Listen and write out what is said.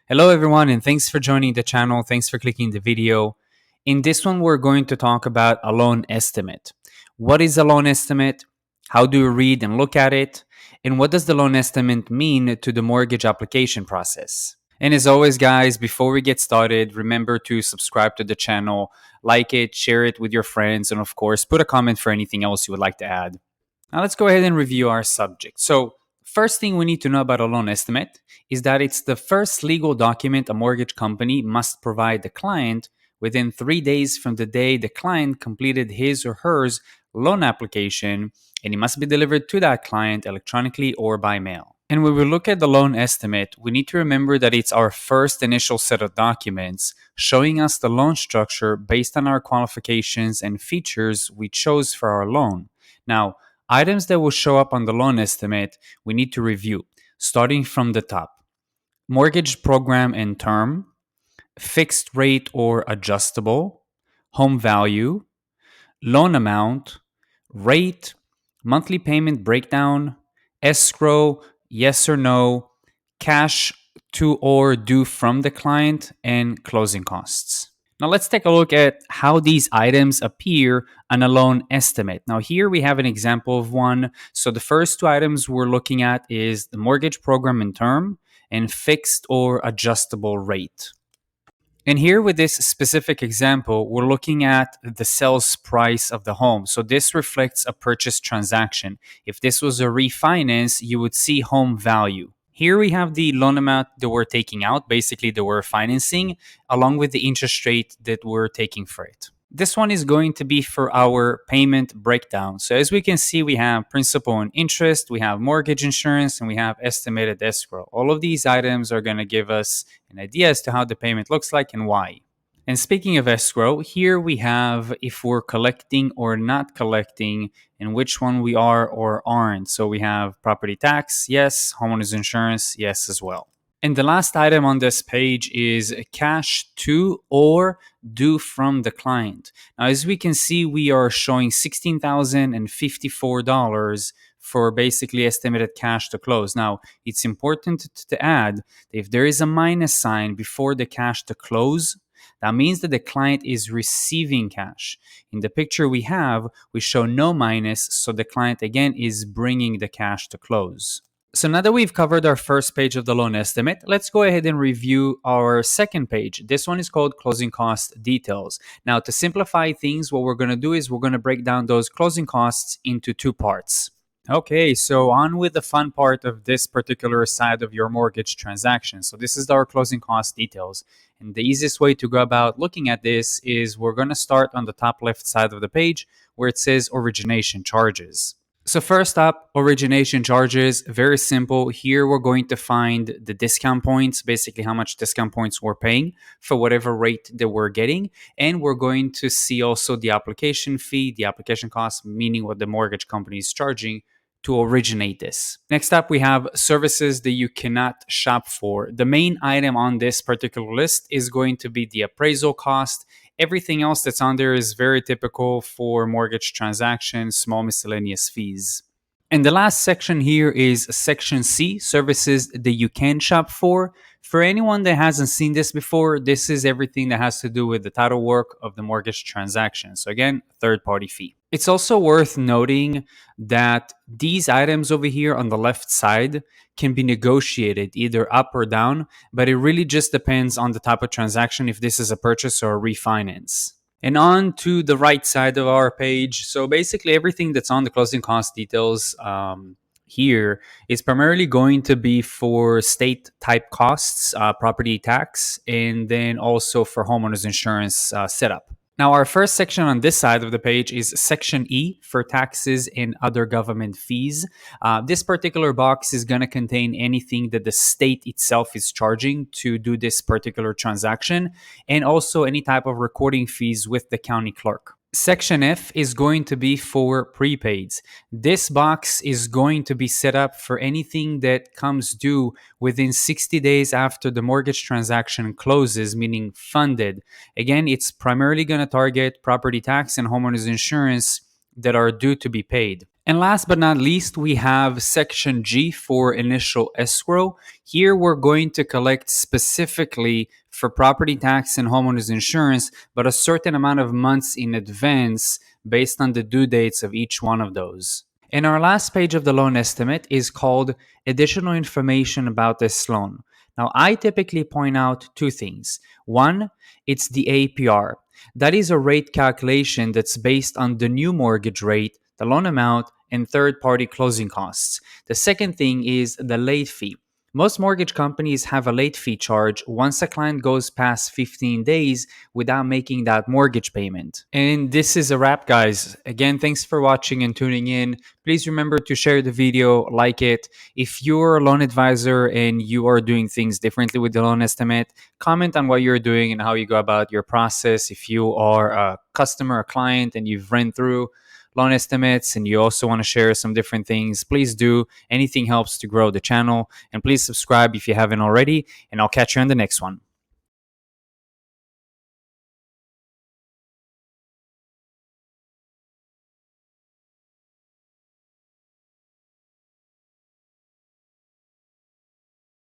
Hello everyone, and thanks for joining the channel. Thanks for clicking the video. In this one, we're going to talk about a loan estimate. What is a loan estimate? How do you read and look at it? And what does the loan estimate mean to the mortgage application process? And as always, guys, before we get started, remember to subscribe to the channel, like it, share it with your friends, and of course, put a comment for anything else you would like to add. Now let's go ahead and review our subject. So first thing we need to know about a loan estimate is that it's the first legal document a mortgage company must provide the client within 3 days from the day the client completed his or hers loan application, and it must be delivered to that client electronically or by mail. And when we look at the loan estimate, we need to remember that it's our first initial set of documents showing us the loan structure based on our qualifications and features we chose for our loan. Now, items that will show up on the loan estimate, we need to review, starting from the top. Mortgage program and term, fixed rate or adjustable, home value, loan amount, rate, monthly payment breakdown, escrow, yes or no, cash to or due from the client, and closing costs. Now let's take a look at how these items appear on a loan estimate. Now here we have an example of one. So the first two items we're looking at is the mortgage program and term and fixed or adjustable rate. And here with this specific example, we're looking at the sales price of the home. So this reflects a purchase transaction. If this was a refinance, you would see home value. Here we have the loan amount that we're taking out, basically that we're financing, along with the interest rate that we're taking for it. This one is going to be for our payment breakdown. So as we can see, we have principal and interest, we have mortgage insurance, and we have estimated escrow. All of these items are going to give us an idea as to how the payment looks like and why. And speaking of escrow, here we have if we're collecting or not collecting and which one we are or aren't. So we have property tax, yes, homeowners insurance, yes as well. And the last item on this page is cash to or due from the client. Now, as we can see, we are showing $16,054 for basically estimated cash to close. Now, it's important to add that if there is a minus sign before the cash to close, that means that the client is receiving cash. In the picture we have, we show no minus, so the client again is bringing the cash to close. So now that we've covered our first page of the loan estimate, let's go ahead and review our second page. This one is called closing cost details. Now, to simplify things, what we're going to do is we're going to break down those closing costs into two parts. Okay, so on with the fun part of this particular side of your mortgage transaction. So this is our closing cost details. And the easiest way to go about looking at this is we're going to start on the top left side of the page where it says origination charges. So first up, origination charges, very simple. Here we're going to find the discount points, basically how much discount points we're paying for whatever rate that we're getting. And we're going to see also the application fee, the application cost, meaning what the mortgage company is charging to originate this. Next up, we have services that you cannot shop for. The main item on this particular list is going to be the appraisal cost. Everything else that's on there is very typical for mortgage transactions, small miscellaneous fees. And the last section here is section C, services that you can shop for. For anyone that hasn't seen this before, this is everything that has to do with the title work of the mortgage transaction. So again, third-party fee. It's also worth noting that these items over here on the left side can be negotiated either up or down, but it really just depends on the type of transaction, if this is a purchase or a refinance. And on to the right side of our page. So basically everything that's on the closing cost details here is primarily going to be for state type costs, property tax, and then also for homeowners insurance setup. Now, our first section on this side of the page is section E for taxes and other government fees. This particular box is going to contain anything that the state itself is charging to do this particular transaction, and also any type of recording fees with the county clerk. Section F is going to be for prepaids. This box is going to be set up for anything that comes due within 60 days after the mortgage transaction closes, meaning funded. Again, it's primarily going to target property tax and homeowners insurance that are due to be paid. And last but not least, we have section G for initial escrow. Here we're going to collect specifically for property tax and homeowners insurance, but a certain amount of months in advance based on the due dates of each one of those. And our last page of the loan estimate is called Additional Information About This Loan. Now, I typically point out two things. One, it's the APR. That is a rate calculation that's based on the new mortgage rate, the loan amount, and third party closing costs. The second thing is the late fee. Most mortgage companies have a late fee charge once a client goes past 15 days without making that mortgage payment. And this is a wrap, guys. Again, thanks for watching and tuning in. Please remember to share the video, like it. If you're a loan advisor and you are doing things differently with the loan estimate, comment on what you're doing and how you go about your process. If you are a customer, a client, and you've run through loan estimates and you also want to share some different things, please do. Anything helps to grow the channel. And please subscribe if you haven't already. And I'll catch you on the next one.